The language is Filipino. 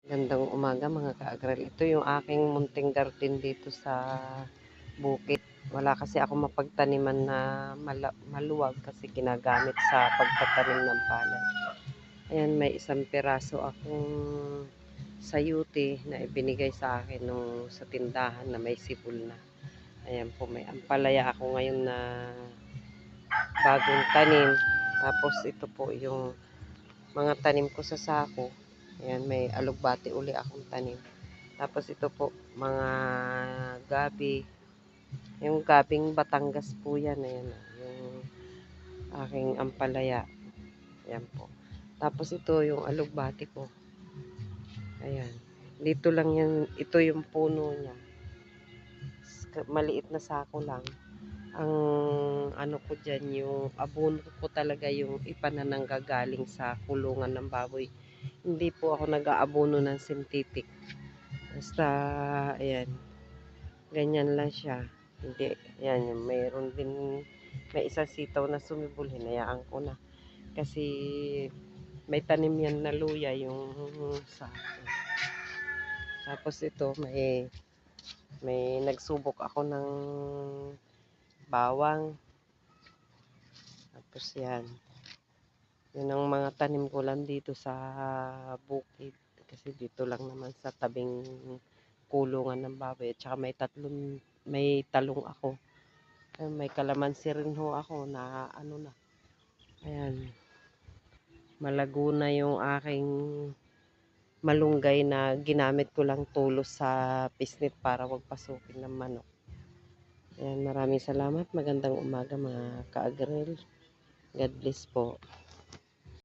Gandang umaga mga ka-agrel. Ito yung aking munting garden dito sa bukid. Wala kasi ako mapagtaniman na maluwag kasi ginagamit sa pagtatanim ng palay. Ayan, may isang piraso akong sayuti na ibinigay sa akin nung sa tindahan na may sipol na. Ayan po, may ampalaya ako ngayon na bagong tanim. Tapos ito po yung mga tanim ko sa sako. Ayan, may alugbati uli akong tanim. Tapos ito po, mga gabi. Yung gabing Batangas po yan. Ayan, yung aking ampalaya. Ayan po. Tapos ito yung alugbati ko. Ayan. Dito lang yan. Ito yung puno niya. Maliit na sako lang. Ang ano ko dyan, yung abono ko talaga yung ipanananggagaling sa kulungan ng baboy. Hindi po ako nag-aabono ng synthetic. Basta, ayan. Ganyan lang siya. Hindi, ayan, yung mayroon din, may isang sitaw na sumibol, hinayaan ko na. Kasi, may tanim yan na luya yung sa akin. Tapos ito, may nagsubok ako ng bawang. Tapos yan. Yun ang mga tanim ko lang dito sa bukid. Kasi dito lang naman sa tabing kulungan ng baboy. At saka may talong ako. May kalamansi rin ho ako na ano na. Ayan. Malago na yung aking malunggay na ginamit ko lang tulos sa pisnit para wag pasukin ng manok. Ayan, maraming salamat. Magandang umaga mga ka-agrel. God bless po.